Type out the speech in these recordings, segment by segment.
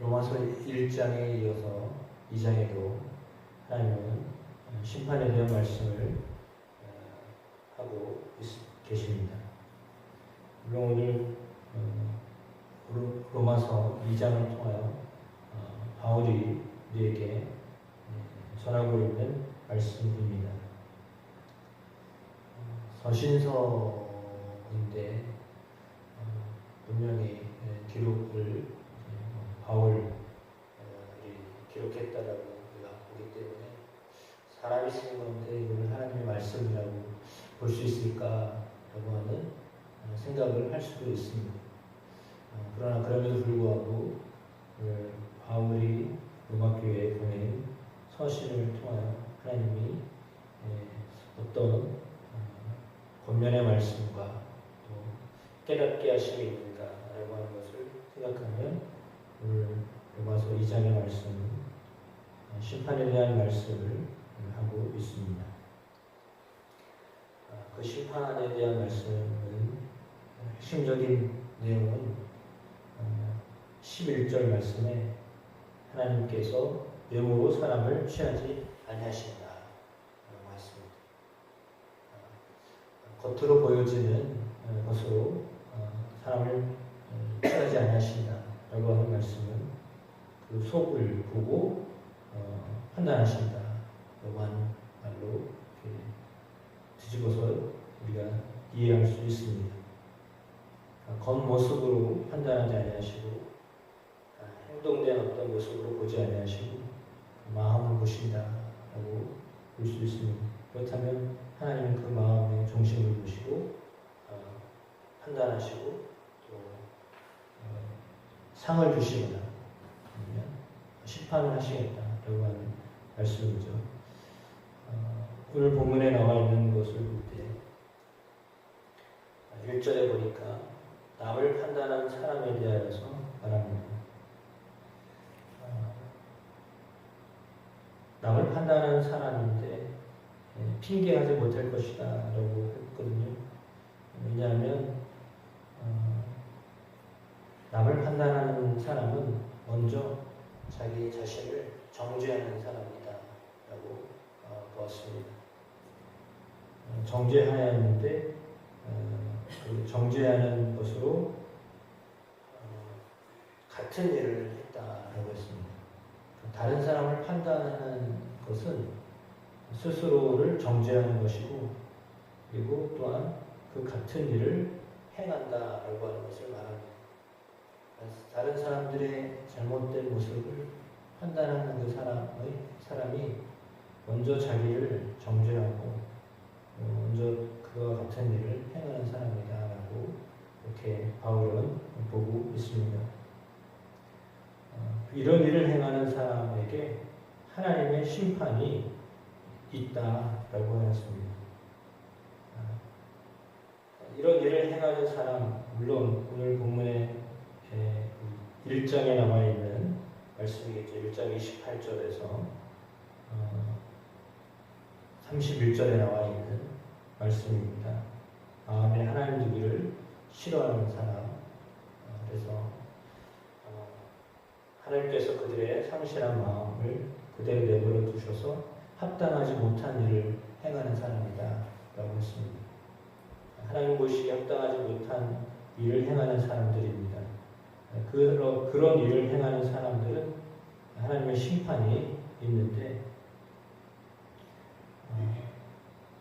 로마서 1장에 이어서 2장에도 하나님은 심판에 대한 말씀을 하고 계십니다. 물론 오늘 로마서 2장을 통하여 바울이 우리에게 전하고 있는 말씀입니다. 서신서인데 분명히 기록을 바울이 기록했다라고 우리가 보기 때문에 사람이 쓰는 건데 이걸 하나님의 말씀이라고 볼 수 있을까라고 하는 생각을 할 수도 있습니다. 그러나 그럼에도 불구하고 바울이 로마교회에 보낸 서신을 통하여 하나님이 어떤 권면의 말씀과 또 깨닫게 하심이 있는가라고 하는 것을 생각하면 오늘 로마서 2장의 말씀은 심판에 대한 말씀을 하고 있습니다. 그 심판에 대한 말씀은 핵심적인 내용은 11절 말씀에 하나님께서 외모로 사람을 취하지 아니하신다 라고 했습니다. 겉으로 보여지는 것으로 사람을 취하지 아니하신다 라고 하는 말씀은 그 속을 보고 판단하신다 라고 하는 말로 뒤집어서 우리가 이해할 수 있습니다. 겉모습으로 판단하지 아니하시고 행동된 어떤 모습으로 보지 아니하시고 마음을 보신다라고 볼 수 있습니다. 그렇다면 하나님은 그 마음의 중심을 보시고 판단하시고 또 상을 주시거나 아니면 심판을 하시겠다라고 하는 말씀이죠. 오늘 본문에 나와 있는 것을 볼 때 1절에 보니까 남을 판단하는 사람에 대하여서 말합니다. 남을 판단하는 사람인데 핑계하지 못할 것이다 라고 했거든요. 왜냐하면 남을 판단하는 사람은 먼저 자기 자신을 정죄하는 사람이다 라고 보았습니다. 정죄하였는데 그 정죄하는 것으로 같은 일을 했다라고 했습니다. 다른 사람을 판단하는 것은 스스로를 정죄하는 것이고 그리고 또한 그 같은 일을 행한다라고 하는 것을 말합니다. 다른 사람들의 잘못된 모습을 판단하는 그 사람이 먼저 자기를 정죄하고 먼저 그와 같은 일을 행하는 사람이다라고 이렇게 바울은 보고 있습니다. 이런 일을 행하는 사람에게 하나님의 심판이 있다라고 하였습니다. 이런 일을 행하는 사람, 물론 오늘 본문에 1장에 나와 있는 말씀이겠죠. 1장 28절에서 31절에 나와 있는 말씀입니다. 마음에 하나님 두기를 싫어하는 사람, 그래서 하나님께서 그들의 상실한 마음을 그대로 내버려 두셔서 합당하지 못한 일을 행하는 사람이다 라고 했습니다. 하나님 보시기에 합당하지 못한 일을 행하는 사람들입니다. 그런 일을 행하는 사람들은 하나님의 심판이 있는데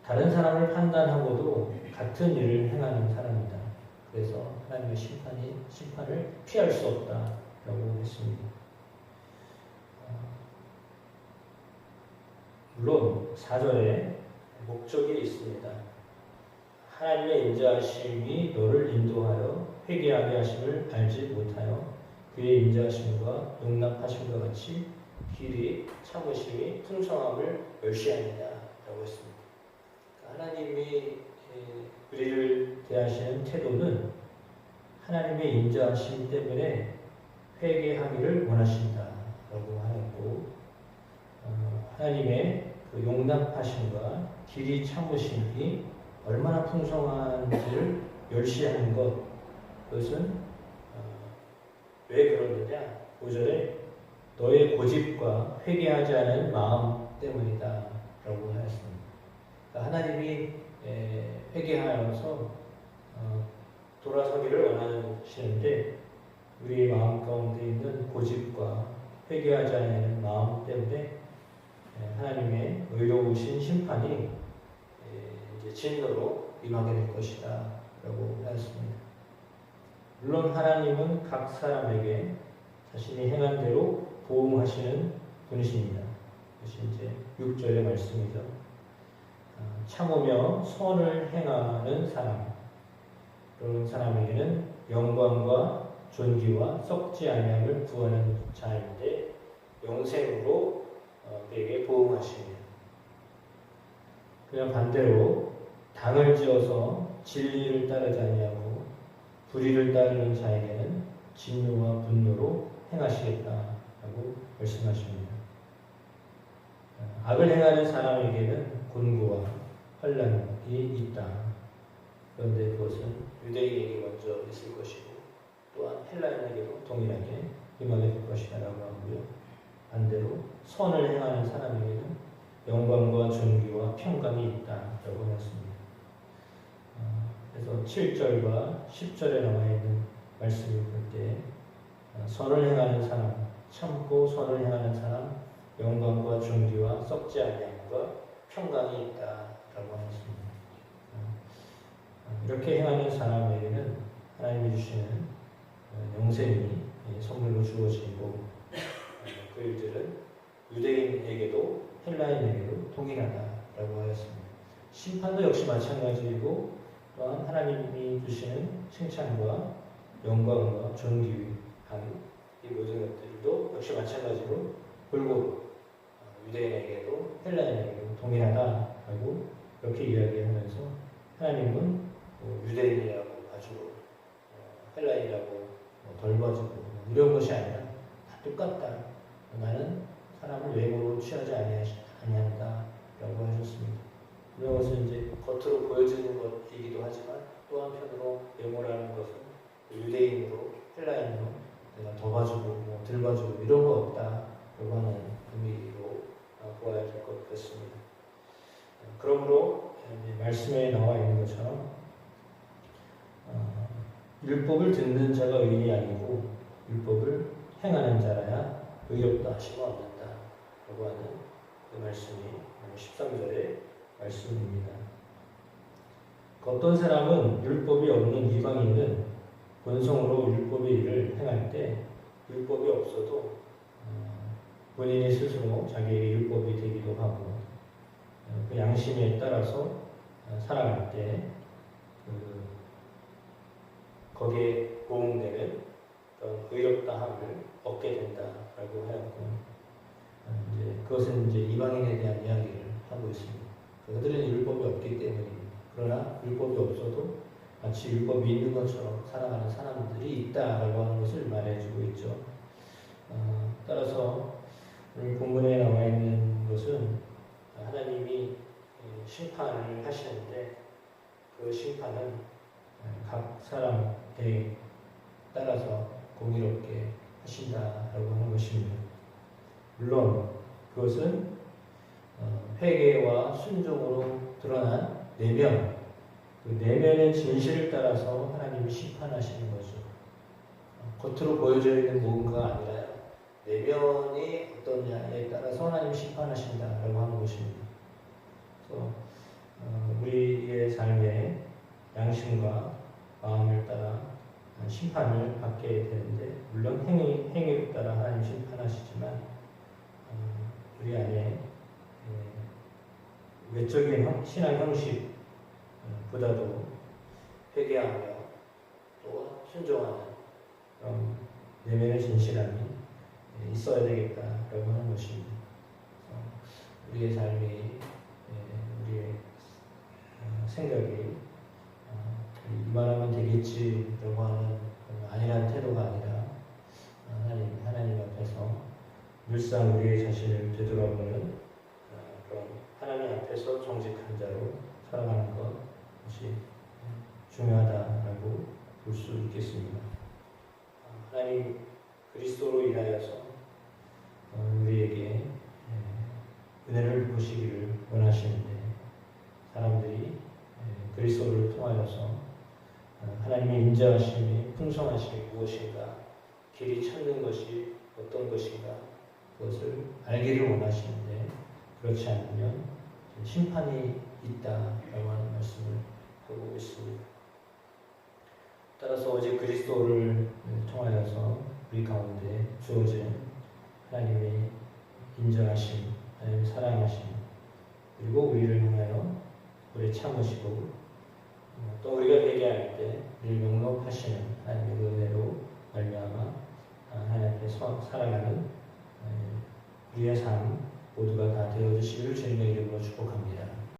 다른 사람을 판단하고도 같은 일을 행하는 사람이다. 그래서 하나님의 심판을 피할 수 없다라고 했습니다. 물론 4절에 목적이 있습니다. 하나님의 인자하심이 너를 인도하여 회개하게 하심을 알지 못하여 그의 인자하심과 용납하심과 같이 길이 참으심이 풍성함을 멸시합니다 라고 했습니다. 하나님이 우리를 대하시는 태도는 하나님의 인자하심 때문에 회개하기를 원하신다 라고 하였고 하나님의 그 용납하심과 길이 참으심이 얼마나 풍성한지를 멸시하는 것, 그것은 왜 그러느냐? 5절에 너의 고집과 회개하지 않은 마음 때문이다 라고 하였습니다. 그러니까 하나님이 회개하여서 돌아서기를 원하시는데 우리의 마음 가운데 있는 고집과 회개하지 않는 마음 때문에 하나님의 의로우신 심판이 이제 진노로 임하게 될 것이다 라고 하였습니다. 물론 하나님은 각 사람에게 자신이 행한 대로 보응하시는 분이십니다. 그것이 이제 6절의 말씀이죠. 참으며 선을 행하는 사람, 그런 사람에게는 영광과 존귀와 썩지 아니함을 구하는 자인데 영생으로 그에게 보응하십니다. 그냥 반대로 당을 지어서 진리를 따르지 아니하고 불의를 따르는 자에게는 진노와 분노로 행하시겠다라고 말씀하십니다. 악을 행하는 사람에게는 곤고와 환난이 있다. 그런데 그것은 유대인에게 먼저 있을 것이고 또한 헬라인에게도 동일하게 임하게 될 것이라고 하고요. 반대로 선을 행하는 사람에게는 영광과 존귀와 평강이 있다라고 하였습니다. 그래서 7절과 10절에 나와 있는 말씀을 볼 때 선을 행하는 사람, 참고 선을 행하는 사람, 영광과 존귀와 썩지 아니함과 평강이 있다라고 하였습니다. 이렇게 행하는 사람에게는 하나님이 주시는 영생이 선물로 주어지고 그 일들은 유대인에게도 헬라인에게도 동일하다라고 하였습니다. 심판도 역시 마찬가지이고 또한 하나님이 주시는 칭찬과 영광과 존귀한 이 모든 것들도 역시 마찬가지로 골고루 유대인에게도 헬라인에게도 동일하다라고 이렇게 이야기하면서 하나님은 유대인이라고 봐주고 헬라인이라고 덜 봐주고 이런 것이 아니라 다 똑같다. 나는 사람을 외모로 취하지 아니한다라고 하셨습니다. 이런 것은 이제 겉으로 보여지는 것이기도 하지만 또 한편으로 외모라는 것은 유대인으로 헬라인으로 내가 더 봐주고 덜 봐주고 이런 거 없다라고 하는 의미로 보아야 될 것 같습니다. 그러므로 말씀에 나와 있는 것처럼 율법을 듣는 자가 의인이 아니고 율법을 행하는 자라야 의롭다 하심을 얻는다 라고 하는 그 말씀이 13절의 말씀입니다. 어떤 사람은 율법이 없는 이방인은 본성으로 율법의 일을 행할 때 율법이 없어도 본인이 스스로 자기에게 율법이 되기도 하고 그 양심에 따라서 살아갈 때 거기에 보응되는 의롭다함을 얻게 된다라고 하였고 이제 그것은 이제 이방인에 대한 이야기를 하고 있습니다. 그들은 율법이 없기 때문입니다. 그러나 율법이 없어도 마치 율법이 있는 것처럼 살아가는 사람들이 있다라고 하는 것을 말해주고 있죠. 따라서 오늘 본문에 나와 있는 것은 하나님이 심판을 하시는데 그 심판은 각 사람에 따라서 공의롭게 하신다라고 하는 것입니다. 물론 그것은 회개와 순종으로 드러난 내면, 그 내면의 진실을 따라서 하나님이 심판하시는 거죠. 겉으로 보여져 있는 뭔가가 아니라 내면이 어떠냐에 따라서 하나님이 심판하신다라고 하는 것입니다. 그래서 우리의 삶의 양심과 마음을 따라 심판을 받게 되는데 물론 행위에 따라 하나님 심판하시지만 우리 안에 외적인 신앙 형식보다도 회개하며 또 순종하는 그런 내면의 진실함이 있어야 되겠다라고 하는 것입니다. 우리의 삶이 우리의 생각이 이만하면 되겠지라고 하는 아니라는 태도가 아니라 하나님 앞에서 늘상 우리의 자신을 되돌아보는 그런 하나님 앞에서 정직한 자로 살아가는 것이 중요하다라고 볼 수 있겠습니다. 하나님 그리스도로 인하여서 우리에게 은혜를 보시기를 원하시는데 사람들이 그리스도를 통하여서 하나님의 인자하심이 풍성하심이 무엇인가, 길이 찾는 것이 어떤 것인가 그것을 알기를 원하시는데 그렇지 않으면 심판이 있다라고 하는 말씀을 하고 있습니다. 따라서 오직 그리스도를 통하여서 우리 가운데 주어진 하나님의 인정하심, 하나님의 사랑하심, 그리고 우리를 향하여 우리 참으시고 또 우리가 회개할 때 우리를 용납하시는 하나님의 은혜로 말미암아 하나님 앞에 살아가는 우리의 삶 모두가 다 되어주시기를 주님의 이름으로 축복합니다.